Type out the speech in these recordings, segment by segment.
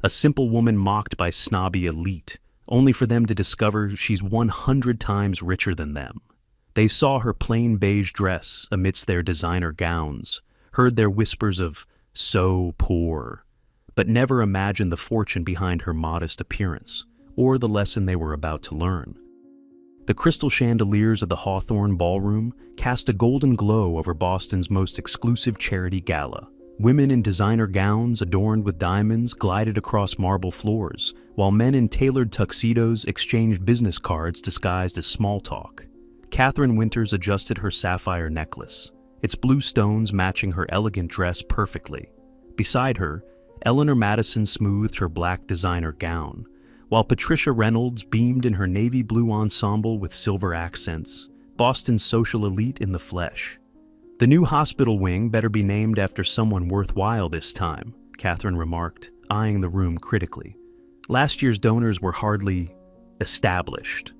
A simple woman mocked by snobby elite, only for them to discover she's 100 times richer than them. They saw her plain beige dress amidst their designer gowns, heard their whispers of "so poor," but never imagined the fortune behind her modest appearance, or the lesson they were about to learn. The crystal chandeliers of the Hawthorne Ballroom cast a golden glow over Boston's most exclusive charity gala. Women in designer gowns adorned with diamonds glided across marble floors, while men in tailored tuxedos exchanged business cards disguised as small talk. Catherine Winters adjusted her sapphire necklace, its blue stones matching her elegant dress perfectly. Beside her, Eleanor Madison smoothed her black designer gown, while Patricia Reynolds beamed in her navy blue ensemble with silver accents, Boston's social elite in the flesh. "The new hospital wing better be named after someone worthwhile this time," Catherine remarked, eyeing the room critically. Last year's donors were hardly established.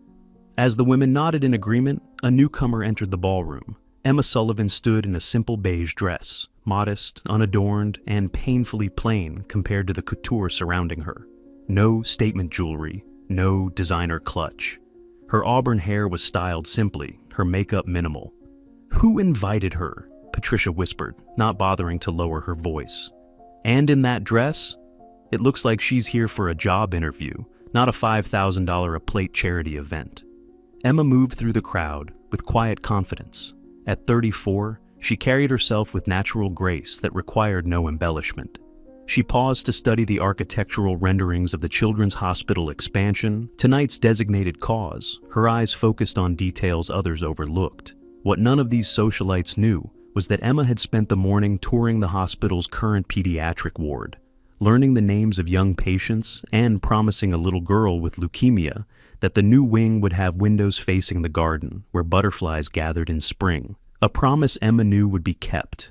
As the women nodded in agreement, a newcomer entered the ballroom. Emma Sullivan stood in a simple beige dress, modest, unadorned, and painfully plain compared to the couture surrounding her. No statement jewelry, no designer clutch. Her auburn hair was styled simply, her makeup minimal. "Who invited her?" Patricia whispered, not bothering to lower her voice. "And in that dress? It looks like she's here for a job interview, not a $5,000 a plate charity event." Emma moved through the crowd with quiet confidence. At 34, she carried herself with natural grace that required no embellishment. She paused to study the architectural renderings of the Children's Hospital expansion, tonight's designated cause, her eyes focused on details others overlooked. What none of these socialites knew was that Emma had spent the morning touring the hospital's current pediatric ward, learning the names of young patients and promising a little girl with leukemia that the new wing would have windows facing the garden where butterflies gathered in spring, a promise Emma knew would be kept.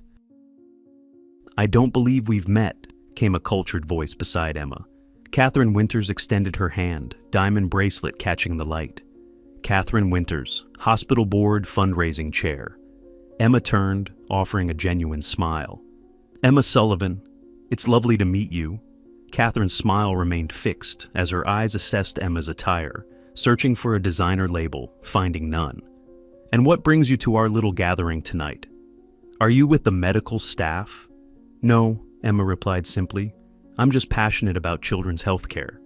"I don't believe we've met," came a cultured voice beside Emma. Catherine Winters extended her hand, diamond bracelet catching the light. Catherine Winters, hospital board fundraising chair. Emma turned, offering a genuine smile. "Emma Sullivan, it's lovely to meet you." Catherine's smile remained fixed as her eyes assessed Emma's attire, searching for a designer label, finding none. "And what brings you to our little gathering tonight? Are you with the medical staff?" "No," Emma replied simply. "I'm just passionate about children's health care."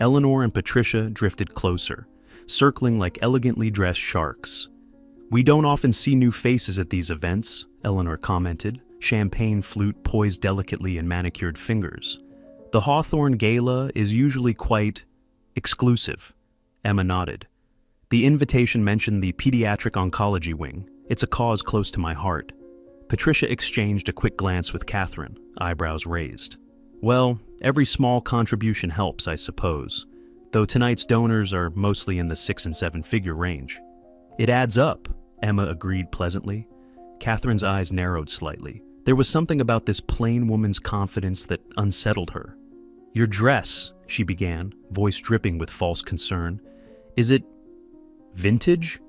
Eleanor and Patricia drifted closer, circling like elegantly dressed sharks. "We don't often see new faces at these events," Eleanor commented, champagne flute poised delicately in manicured fingers. "The Hawthorne Gala is usually quite exclusive." Emma nodded. "The invitation mentioned the pediatric oncology wing. It's a cause close to my heart." Patricia exchanged a quick glance with Catherine, eyebrows raised. "Well, every small contribution helps, I suppose, though tonight's donors are mostly in the 6- and 7-figure range." "It adds up," Emma agreed pleasantly. Catherine's eyes narrowed slightly. There was something about this plain woman's confidence that unsettled her. "Your dress," she began, voice dripping with false concern. "Is it vintage?"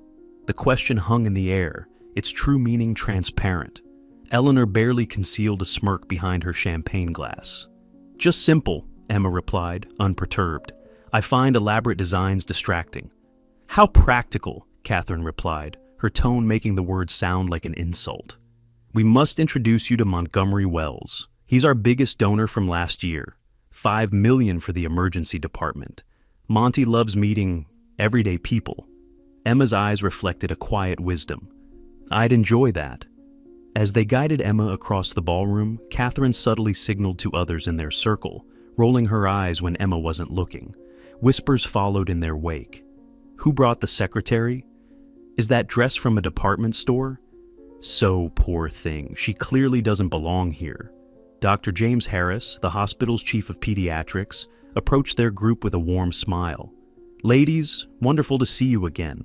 The question hung in the air, its true meaning transparent. Eleanor barely concealed a smirk behind her champagne glass. "Just simple," Emma replied, unperturbed. "I find elaborate designs distracting." "How practical," Catherine replied, her tone making the word sound like an insult. "We must introduce you to Montgomery Wells. He's our biggest donor from last year. $5 million for the emergency department. Monty loves meeting everyday people." Emma's eyes reflected a quiet wisdom. "I'd enjoy that." As they guided Emma across the ballroom, Catherine subtly signaled to others in their circle, rolling her eyes when Emma wasn't looking. Whispers followed in their wake. "Who brought the secretary? Is that dress from a department store? So poor thing, she clearly doesn't belong here." Dr. James Harris, the hospital's chief of pediatrics, approached their group with a warm smile. "Ladies, wonderful to see you again."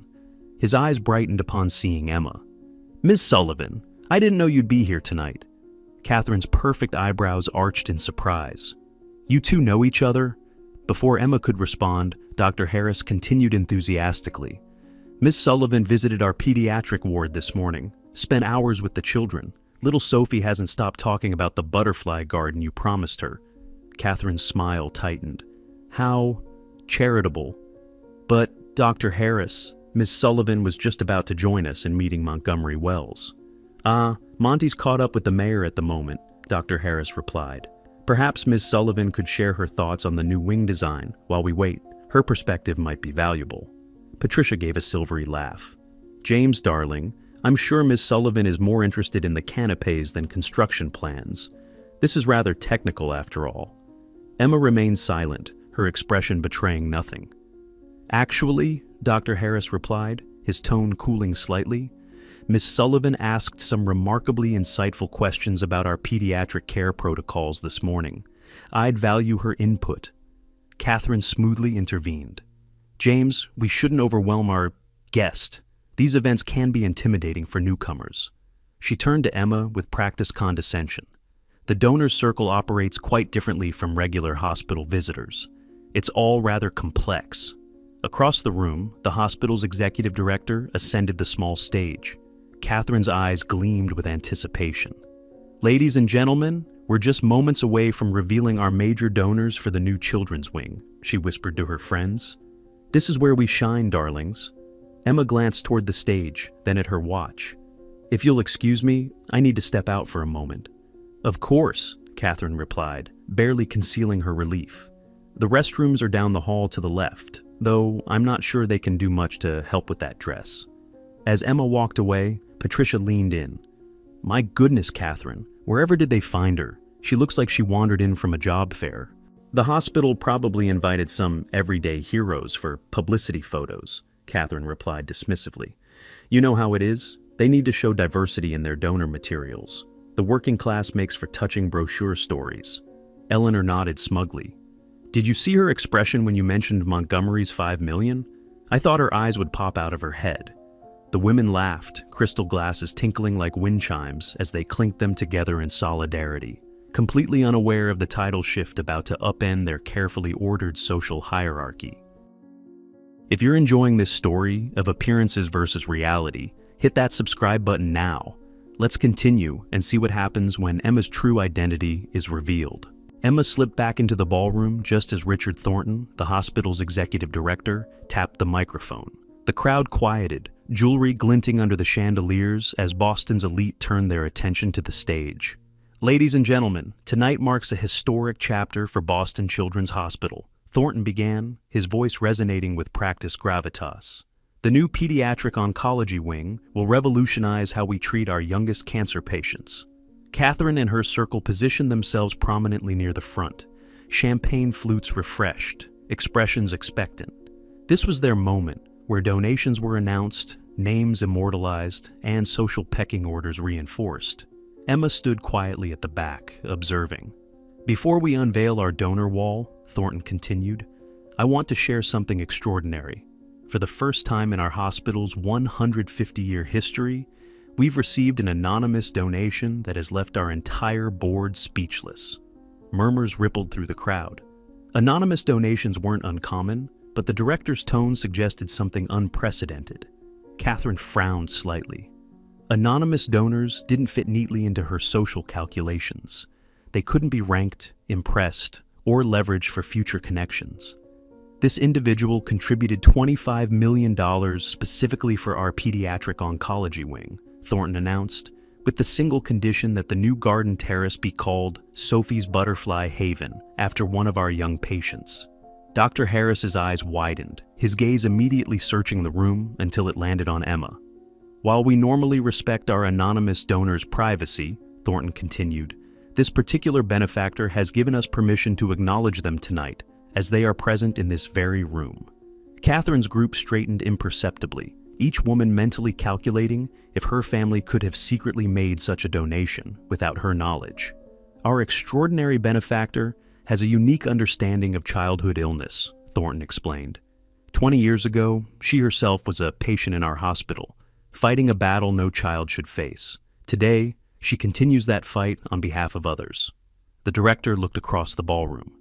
His eyes brightened upon seeing Emma. "Ms. Sullivan, I didn't know you'd be here tonight." Catherine's perfect eyebrows arched in surprise. "You two know each other?" Before Emma could respond, Dr. Harris continued enthusiastically. "Ms. Sullivan visited our pediatric ward this morning, spent hours with the children. Little Sophie hasn't stopped talking about the butterfly garden you promised her." Catherine's smile tightened. How charitable. But, Dr. Harris, Miss Sullivan was just about to join us in meeting Montgomery Wells. Monty's caught up with the mayor at the moment, Dr. Harris replied. Perhaps Miss Sullivan could share her thoughts on the new wing design while we wait. Her perspective might be valuable. Patricia gave a silvery laugh. James, darling, I'm sure Miss Sullivan is more interested in the canapes than construction plans. This is rather technical after all. Emma remained silent, her expression betraying nothing. Actually, Dr. Harris replied, his tone cooling slightly, Miss Sullivan asked some remarkably insightful questions about our pediatric care protocols this morning. I'd value her input. Catherine smoothly intervened. James, we shouldn't overwhelm our guest. These events can be intimidating for newcomers. She turned to Emma with practiced condescension. The donor circle operates quite differently from regular hospital visitors. It's all rather complex. Across the room, the hospital's executive director ascended the small stage. Catherine's eyes gleamed with anticipation. Ladies and gentlemen, we're just moments away from revealing our major donors for the new children's wing, she whispered to her friends. This is where we shine, darlings. Emma glanced toward the stage, then at her watch. If you'll excuse me, I need to step out for a moment. Of course, Catherine replied, barely concealing her relief. The restrooms are down the hall to the left, though I'm not sure they can do much to help with that dress. As Emma walked away, Patricia leaned in. My goodness, Catherine, wherever did they find her? She looks like she wandered in from a job fair. The hospital probably invited some everyday heroes for publicity photos, Catherine replied dismissively. You know how it is? They need to show diversity in their donor materials. The working class makes for touching brochure stories. Eleanor nodded smugly. Did you see her expression when you mentioned Montgomery's 5 million? I thought her eyes would pop out of her head. The women laughed, crystal glasses tinkling like wind chimes as they clinked them together in solidarity, completely unaware of the tidal shift about to upend their carefully ordered social hierarchy. If you're enjoying this story of appearances versus reality, hit that subscribe button now. Let's continue and see what happens when Emma's true identity is revealed. Emma slipped back into the ballroom just as Richard Thornton, the hospital's executive director, tapped the microphone. The crowd quieted, jewelry glinting under the chandeliers as Boston's elite turned their attention to the stage. Ladies and gentlemen, tonight marks a historic chapter for Boston Children's Hospital. Thornton began, his voice resonating with practiced gravitas. The new pediatric oncology wing will revolutionize how we treat our youngest cancer patients. Catherine and her circle positioned themselves prominently near the front, champagne flutes refreshed, expressions expectant. This was their moment, where donations were announced, names immortalized, and social pecking orders reinforced. Emma stood quietly at the back, observing. Before we unveil our donor wall, Thornton continued, I want to share something extraordinary. For the first time in our hospital's 150-year history, we've received an anonymous donation that has left our entire board speechless. Murmurs rippled through the crowd. Anonymous donations weren't uncommon, but the director's tone suggested something unprecedented. Catherine frowned slightly. Anonymous donors didn't fit neatly into her social calculations. They couldn't be ranked, impressed, or leveraged for future connections. This individual contributed $25 million specifically for our pediatric oncology wing, Thornton announced, with the single condition that the new garden terrace be called Sophie's Butterfly Haven after one of our young patients. Dr. Harris's eyes widened, his gaze immediately searching the room until it landed on Emma. While we normally respect our anonymous donors' privacy, Thornton continued, this particular benefactor has given us permission to acknowledge them tonight, as they are present in this very room. Catherine's group straightened imperceptibly, each woman mentally calculating if her family could have secretly made such a donation without her knowledge. Our extraordinary benefactor has a unique understanding of childhood illness, Thornton explained. 20 years ago, she herself was a patient in our hospital, fighting a battle no child should face. Today, she continues that fight on behalf of others. The director looked across the ballroom.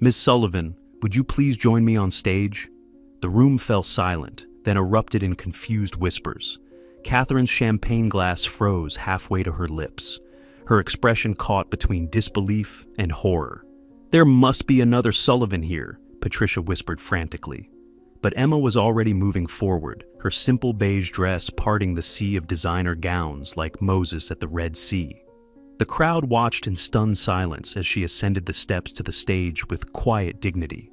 Ms. Sullivan, would you please join me on stage? The room fell silent, then erupted in confused whispers. Catherine's champagne glass froze halfway to her lips, her expression caught between disbelief and horror. "There must be another Sullivan here," Patricia whispered frantically. But Emma was already moving forward, her simple beige dress parting the sea of designer gowns like Moses at the Red Sea. The crowd watched in stunned silence as she ascended the steps to the stage with quiet dignity.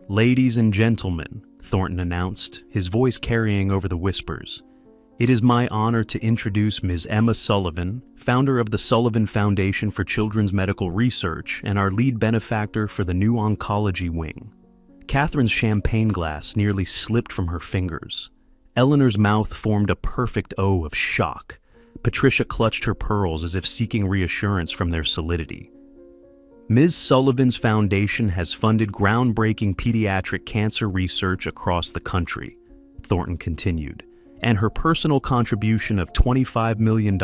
"Ladies and gentlemen," Thornton announced, his voice carrying over the whispers, "it is my honor to introduce Ms. Emma Sullivan, founder of the Sullivan Foundation for Children's Medical Research and our lead benefactor for the new oncology wing." Catherine's champagne glass nearly slipped from her fingers. Eleanor's mouth formed a perfect O of shock. Patricia clutched her pearls as if seeking reassurance from their solidity. "Ms. Sullivan's foundation has funded groundbreaking pediatric cancer research across the country," Thornton continued, "and her personal contribution of $25 million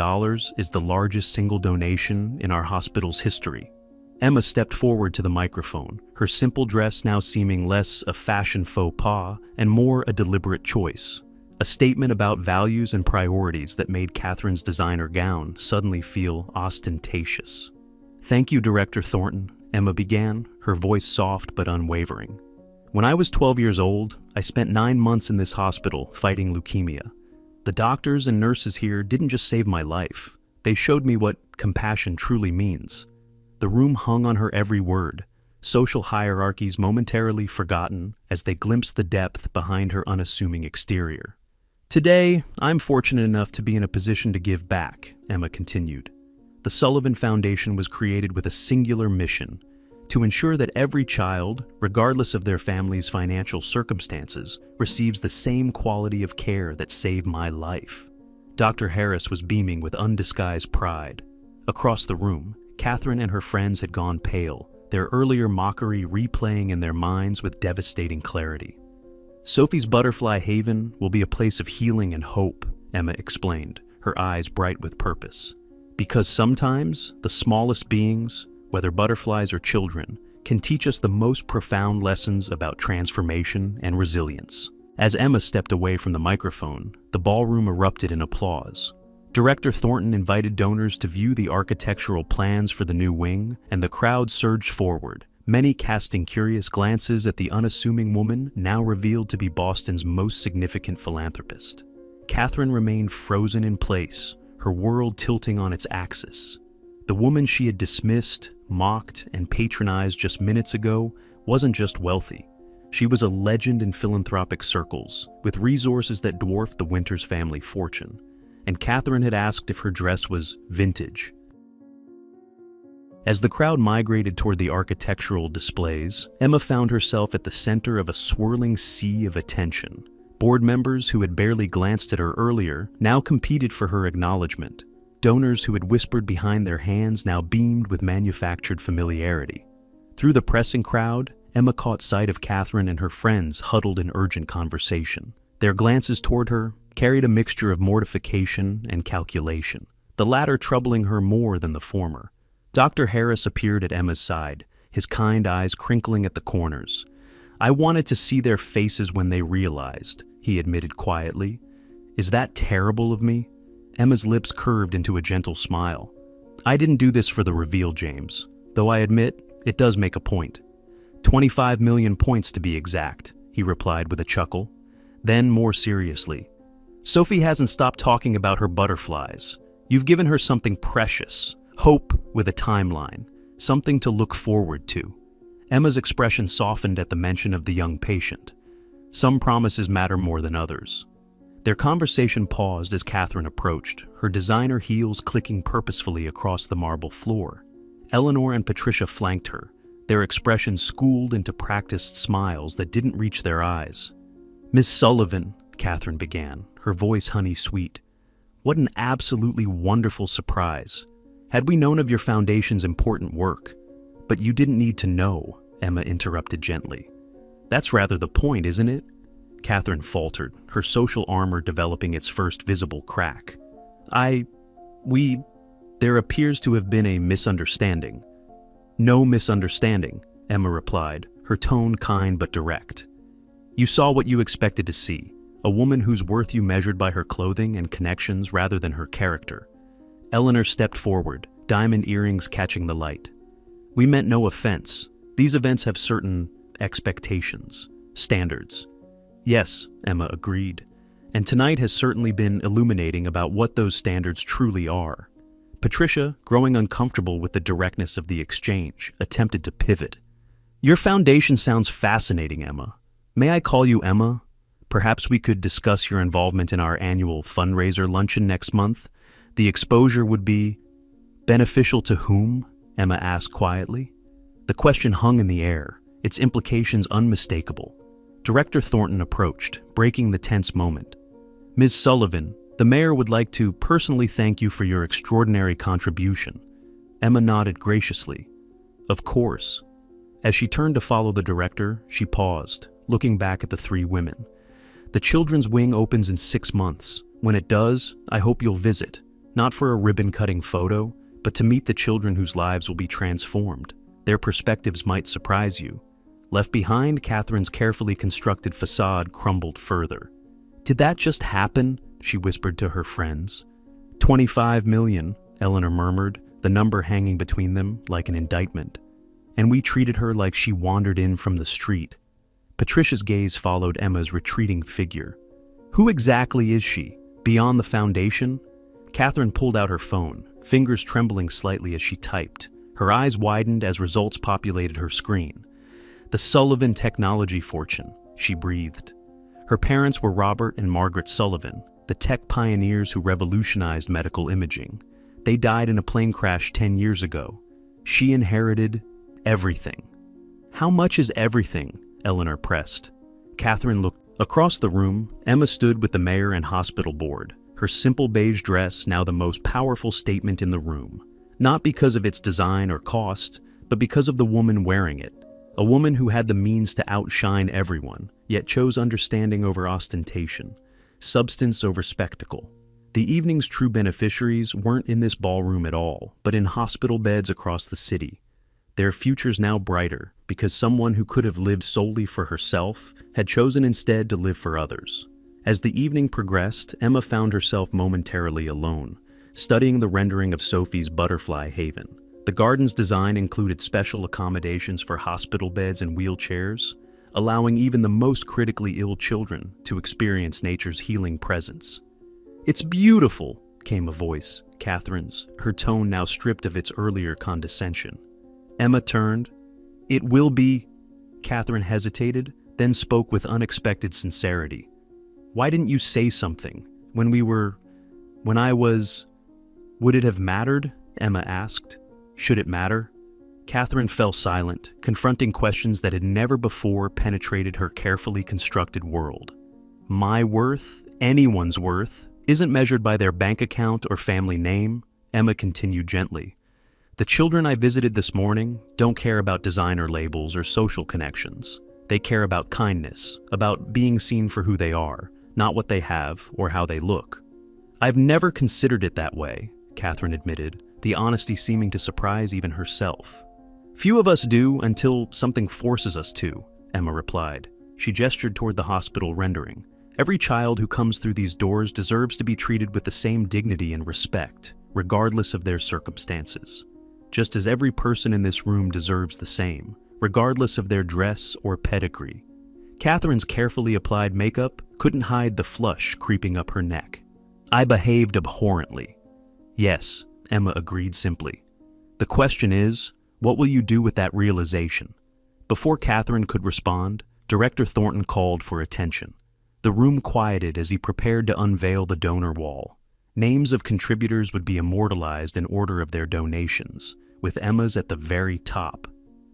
is the largest single donation in our hospital's history." Emma stepped forward to the microphone, her simple dress now seeming less a fashion faux pas and more a deliberate choice, a statement about values and priorities that made Catherine's designer gown suddenly feel ostentatious. "Thank you, Director Thornton," Emma began, her voice soft but unwavering. "When I was 12 years old, I spent 9 months in this hospital fighting leukemia. The doctors and nurses here didn't just save my life, they showed me what compassion truly means." The room hung on her every word, social hierarchies momentarily forgotten as they glimpsed the depth behind her unassuming exterior. "Today, I'm fortunate enough to be in a position to give back," Emma continued. "The Sullivan Foundation was created with a singular mission: to ensure that every child, regardless of their family's financial circumstances, receives the same quality of care that saved my life." Dr. Harris was beaming with undisguised pride. Across the room, Catherine and her friends had gone pale, their earlier mockery replaying in their minds with devastating clarity. "Sophie's Butterfly Haven will be a place of healing and hope," Emma explained, her eyes bright with purpose. "Because sometimes the smallest beings, whether butterflies or children, can teach us the most profound lessons about transformation and resilience." As Emma stepped away from the microphone, the ballroom erupted in applause. Director Thornton invited donors to view the architectural plans for the new wing, and the crowd surged forward, many casting curious glances at the unassuming woman now revealed to be Boston's most significant philanthropist. Catherine remained frozen in place, her world tilting on its axis. The woman she had dismissed, mocked, and patronized just minutes ago wasn't just wealthy. She was a legend in philanthropic circles, with resources that dwarfed the Winters family fortune. And Catherine had asked if her dress was vintage. As the crowd migrated toward the architectural displays, Emma found herself at the center of a swirling sea of attention. Board members who had barely glanced at her earlier now competed for her acknowledgement. Donors who had whispered behind their hands now beamed with manufactured familiarity. Through the pressing crowd, Emma caught sight of Catherine and her friends huddled in urgent conversation. Their glances toward her carried a mixture of mortification and calculation, the latter troubling her more than the former. Dr. Harris appeared at Emma's side, his kind eyes crinkling at the corners. "I wanted to see their faces when they realized," he admitted quietly. "Is that terrible of me?" Emma's lips curved into a gentle smile. "I didn't do this for the reveal, James, though I admit it does make a point. 25 million points to be exact," he replied with a chuckle. Then, more seriously, "Sophie hasn't stopped talking about her butterflies. You've given her something precious, hope with a timeline, something to look forward to." Emma's expression softened at the mention of the young patient. Some promises matter more than others. Their conversation paused as Catherine approached, her designer heels clicking purposefully across the marble floor. Eleanor and Patricia flanked her, their expressions schooled into practiced smiles that didn't reach their eyes. "Miss Sullivan," Catherine began, her voice honey-sweet. "What an absolutely wonderful surprise. Had we known of your foundation's important work, but you didn't need to know," Emma interrupted gently. "That's rather the point, isn't it?" Catherine faltered, her social armor developing its first visible crack. There appears to have been a misunderstanding." "No misunderstanding," Emma replied, her tone kind but direct. "You saw what you expected to see. A woman whose worth you measured by her clothing and connections rather than her character." Eleanor stepped forward, diamond earrings catching the light. We meant no offense. These events have certain expectations, standards. Yes, Emma agreed. And tonight has certainly been illuminating about what those standards truly are. Patricia, growing uncomfortable with the directness of the exchange, attempted to pivot. Your foundation sounds fascinating, Emma. May I call you Emma? Perhaps we could discuss your involvement in our annual fundraiser luncheon next month. The exposure would be beneficial to whom? Emma asked quietly. The question hung in the air, its implications unmistakable. Director Thornton approached, breaking the tense moment. Ms. Sullivan, the mayor would like to personally thank you for your extraordinary contribution. Emma nodded graciously. Of course. As she turned to follow the director, she paused, looking back at the three women. The children's wing opens in 6 months. When it does, I hope you'll visit, not for a ribbon-cutting photo, but to meet the children whose lives will be transformed. Their perspectives might surprise you. Left behind, Catherine's carefully constructed facade crumbled further. Did that just happen? She whispered to her friends. 25 million, Eleanor murmured, the number hanging between them like an indictment. And we treated her like she wandered in from the street. Patricia's gaze followed Emma's retreating figure. Who exactly is she? Beyond the foundation? Catherine pulled out her phone, fingers trembling slightly as she typed. Her eyes widened as results populated her screen. The Sullivan technology fortune, she breathed. Her parents were Robert and Margaret Sullivan, the tech pioneers who revolutionized medical imaging. They died in a plane crash 10 years ago. She inherited everything. How much is everything? Eleanor pressed. Catherine looked across the room. Emma stood with the mayor and hospital board, her simple beige dress now the most powerful statement in the room. Not because of its design or cost, but because of the woman wearing it. A woman who had the means to outshine everyone, yet chose understanding over ostentation, substance over spectacle. The evening's true beneficiaries weren't in this ballroom at all, but in hospital beds across the city. Their futures now brighter, because someone who could have lived solely for herself had chosen instead to live for others. As the evening progressed, Emma found herself momentarily alone, studying the rendering of Sophie's butterfly haven. The garden's design included special accommodations for hospital beds and wheelchairs, allowing even the most critically ill children to experience nature's healing presence. It's beautiful, came a voice, Catherine's, her tone now stripped of its earlier condescension. Emma turned. It will be. Catherine hesitated, then spoke with unexpected sincerity. Why didn't you say something? When I was... Would it have mattered? Emma asked. Should it matter? Catherine fell silent, confronting questions that had never before penetrated her carefully constructed world. My worth, anyone's worth, isn't measured by their bank account or family name, Emma continued gently. The children I visited this morning don't care about designer labels or social connections. They care about kindness, about being seen for who they are, not what they have or how they look. I've never considered it that way, Catherine admitted, the honesty seeming to surprise even herself. Few of us do until something forces us to, Emma replied. She gestured toward the hospital rendering. Every child who comes through these doors deserves to be treated with the same dignity and respect, regardless of their circumstances. Just as every person in this room deserves the same, regardless of their dress or pedigree. Catherine's carefully applied makeup couldn't hide the flush creeping up her neck. I behaved abhorrently. Yes, Emma agreed simply. The question is, what will you do with that realization? Before Catherine could respond, Director Thornton called for attention. The room quieted as he prepared to unveil the donor wall. Names of contributors would be immortalized in order of their donations, with Emma's at the very top.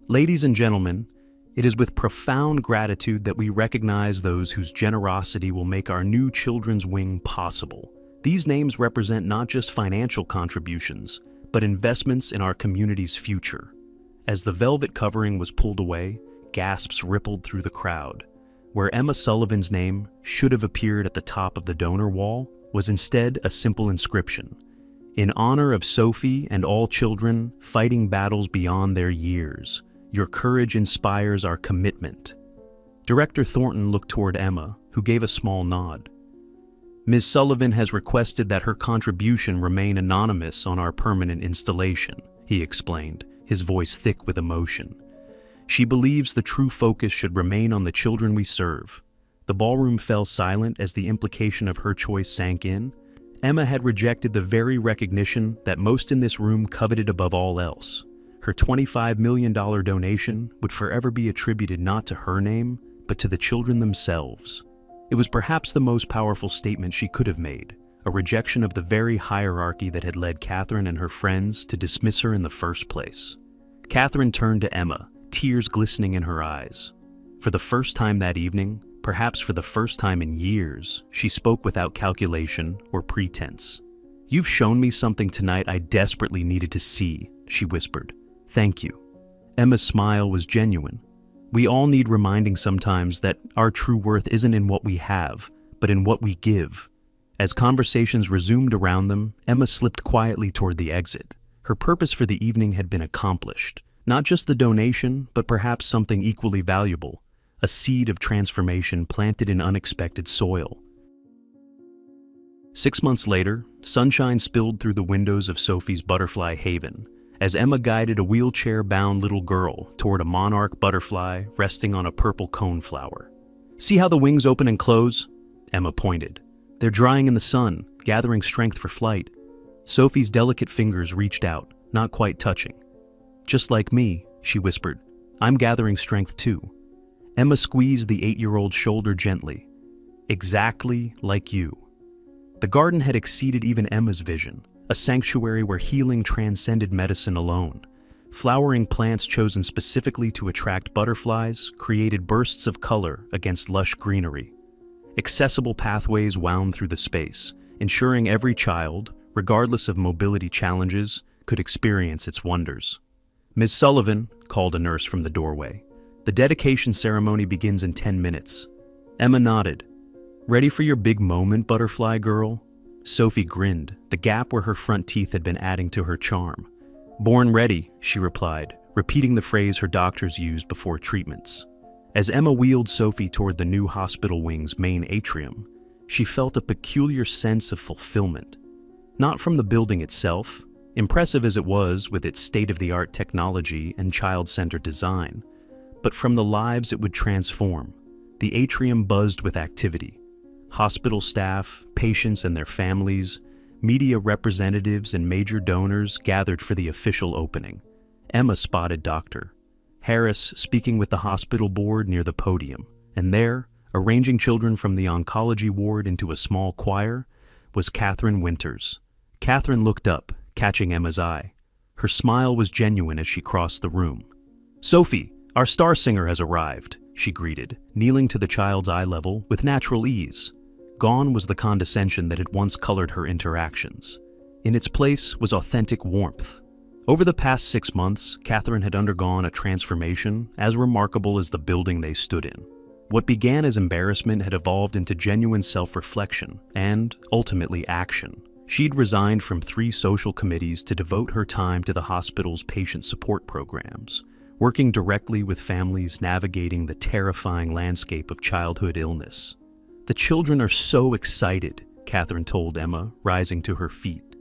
Ladies and gentlemen, it is with profound gratitude that we recognize those whose generosity will make our new children's wing possible. These names represent not just financial contributions, but investments in our community's future. As the velvet covering was pulled away, gasps rippled through the crowd. Where Emma Sullivan's name should have appeared at the top of the donor wall was instead a simple inscription. In honor of Sophie and all children fighting battles beyond their years, your courage inspires our commitment. Director Thornton looked toward Emma, who gave a small nod. Ms. Sullivan has requested that her contribution remain anonymous on our permanent installation, he explained, his voice thick with emotion. "She believes the true focus should remain on the children we serve." The ballroom fell silent as the implication of her choice sank in. Emma had rejected the very recognition that most in this room coveted above all else. Her $25 million donation would forever be attributed not to her name, but to the children themselves. It was perhaps the most powerful statement she could have made, a rejection of the very hierarchy that had led Catherine and her friends to dismiss her in the first place. Catherine turned to Emma, tears glistening in her eyes. For the first time that evening, perhaps for the first time in years, she spoke without calculation or pretense. "You've shown me something tonight I desperately needed to see," she whispered. "Thank you." Emma's smile was genuine. We all need reminding sometimes that our true worth isn't in what we have, but in what we give. As conversations resumed around them, Emma slipped quietly toward the exit. Her purpose for the evening had been accomplished. Not just the donation, but perhaps something equally valuable, a seed of transformation planted in unexpected soil. 6 months later, sunshine spilled through the windows of Sophie's butterfly haven, as Emma guided a wheelchair-bound little girl toward a monarch butterfly resting on a purple coneflower. "See how the wings open and close?" Emma pointed. "They're drying in the sun, gathering strength for flight." Sophie's delicate fingers reached out, not quite touching. "Just like me," she whispered. "I'm gathering strength too." Emma squeezed the 8-year-old's shoulder gently. "Exactly like you." The garden had exceeded even Emma's vision, a sanctuary where healing transcended medicine alone. Flowering plants chosen specifically to attract butterflies created bursts of color against lush greenery. Accessible pathways wound through the space, ensuring every child, regardless of mobility challenges, could experience its wonders. "Ms. Sullivan," called a nurse from the doorway. "The dedication ceremony begins in 10 minutes. Emma nodded. "Ready for your big moment, butterfly girl?" Sophie grinned, the gap where her front teeth had been adding to her charm. "Born ready," she replied, repeating the phrase her doctors used before treatments. As Emma wheeled Sophie toward the new hospital wing's main atrium, she felt a peculiar sense of fulfillment. Not from the building itself, impressive as it was with its state-of-the-art technology and child-centered design, but from the lives it would transform. The atrium buzzed with activity. Hospital staff, patients and their families, media representatives and major donors gathered for the official opening. Emma spotted Dr. Harris speaking with the hospital board near the podium, and there, arranging children from the oncology ward into a small choir, was Catherine Winters. Catherine looked up, catching Emma's eye. Her smile was genuine as she crossed the room. "Sophie, our star singer has arrived," she greeted, kneeling to the child's eye level with natural ease. Gone was the condescension that had once colored her interactions. In its place was authentic warmth. Over the past 6 months, Catherine had undergone a transformation as remarkable as the building they stood in. What began as embarrassment had evolved into genuine self-reflection and, ultimately, action. She'd resigned from 3 social committees to devote her time to the hospital's patient support programs, working directly with families navigating the terrifying landscape of childhood illness. "The children are so excited," Catherine told Emma, rising to her feet.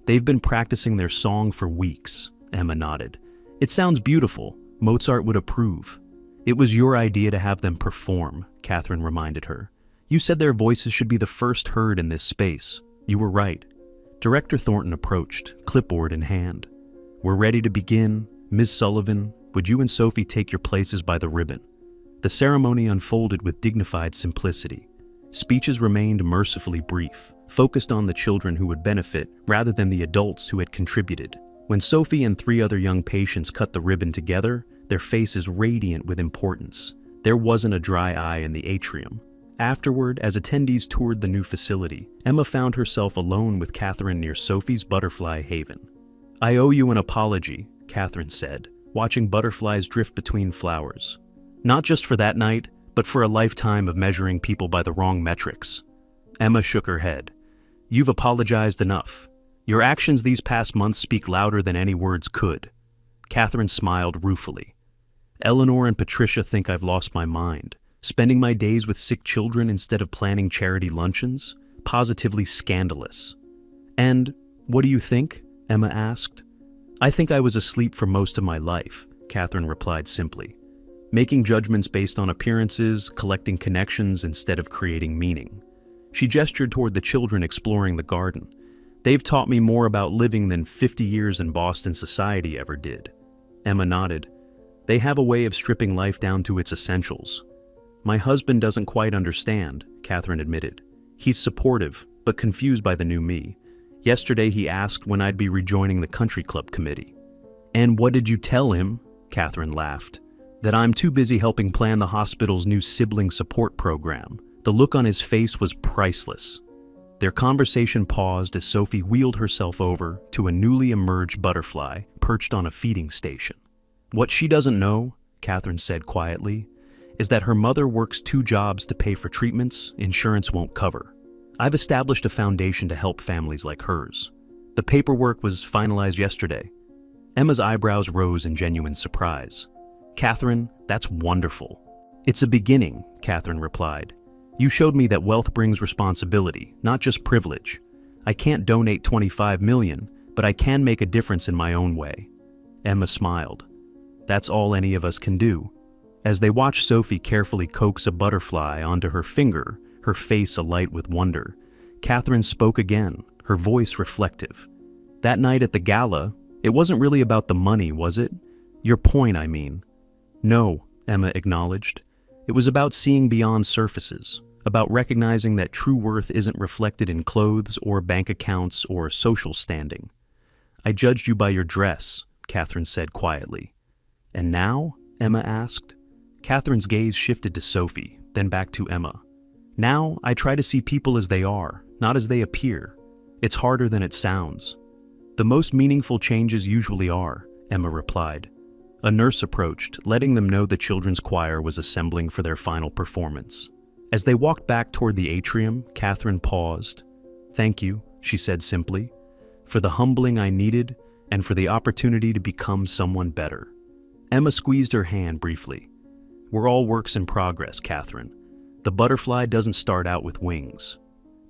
"They've been practicing their song for weeks," Emma nodded. "It sounds beautiful. Mozart would approve." "It was your idea to have them perform," Catherine reminded her. "You said their voices should be the first heard in this space. You were right." Director Thornton approached, clipboard in hand. "We're ready to begin. Ms. Sullivan, would you and Sophie take your places by the ribbon?" The ceremony unfolded with dignified simplicity. Speeches remained mercifully brief, focused on the children who would benefit rather than the adults who had contributed. When Sophie and 3 other young patients cut the ribbon together, their faces radiant with importance. There wasn't a dry eye in the atrium. Afterward, as attendees toured the new facility, Emma found herself alone with Catherine near Sophie's butterfly haven. "I owe you an apology," Catherine said, watching butterflies drift between flowers. "Not just for that night, but for a lifetime of measuring people by the wrong metrics." Emma shook her head. "You've apologized enough. Your actions these past months speak louder than any words could." Catherine smiled ruefully. "Eleanor and Patricia think I've lost my mind, spending my days with sick children instead of planning charity luncheons. Positively scandalous." "And what do you think?" Emma asked. I think I was asleep for most of my life, Catherine replied simply. Making judgments based on appearances, collecting connections instead of creating meaning. She gestured toward the children exploring the garden. They've taught me more about living than 50 years in Boston society ever did. Emma nodded. They have a way of stripping life down to its essentials. My husband doesn't quite understand, Catherine admitted. He's supportive, but confused by the new me. Yesterday he asked when I'd be rejoining the country club committee. And what did you tell him? Catherine laughed. That I'm too busy helping plan the hospital's new sibling support program. The look on his face was priceless. Their conversation paused as Sophie wheeled herself over to a newly emerged butterfly perched on a feeding station. What she doesn't know, Catherine said quietly, is that her mother works 2 jobs to pay for treatments insurance won't cover. I've established a foundation to help families like hers. The paperwork was finalized yesterday. Emma's eyebrows rose in genuine surprise. Catherine, that's wonderful. It's a beginning, Catherine replied. You showed me that wealth brings responsibility, not just privilege. I can't donate $25 million, but I can make a difference in my own way. Emma smiled. That's all any of us can do. As they watched Sophie carefully coax a butterfly onto her finger, her face alight with wonder, Catherine spoke again, her voice reflective. That night at the gala, it wasn't really about the money, was it? Your point, I mean. No, Emma acknowledged. It was about seeing beyond surfaces, about recognizing that true worth isn't reflected in clothes or bank accounts or social standing. I judged you by your dress, Catherine said quietly. And now? Emma asked. Catherine's gaze shifted to Sophie, then back to Emma. Now, I try to see people as they are, not as they appear. It's harder than it sounds. The most meaningful changes usually are, Emma replied. A nurse approached, letting them know the children's choir was assembling for their final performance. As they walked back toward the atrium, Catherine paused. Thank you, she said simply, for the humbling I needed and for the opportunity to become someone better. Emma squeezed her hand briefly. We're all works in progress, Catherine. The butterfly doesn't start out with wings.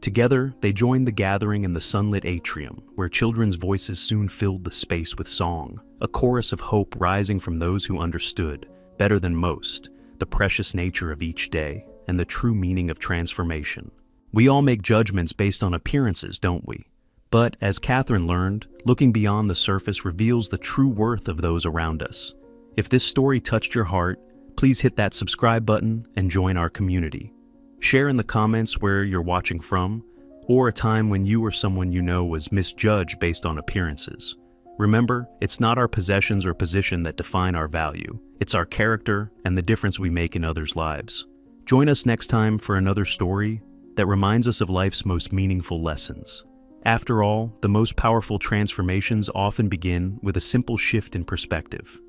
Together, they joined the gathering in the sunlit atrium, where children's voices soon filled the space with song, a chorus of hope rising from those who understood, better than most, the precious nature of each day and the true meaning of transformation. We all make judgments based on appearances, don't we? But, as Catherine learned, looking beyond the surface reveals the true worth of those around us. If this story touched your heart, please hit that subscribe button and join our community. Share in the comments where you're watching from, or a time when you or someone you know was misjudged based on appearances. Remember, it's not our possessions or position that define our value. It's our character and the difference we make in others' lives. Join us next time for another story that reminds us of life's most meaningful lessons. After all, the most powerful transformations often begin with a simple shift in perspective.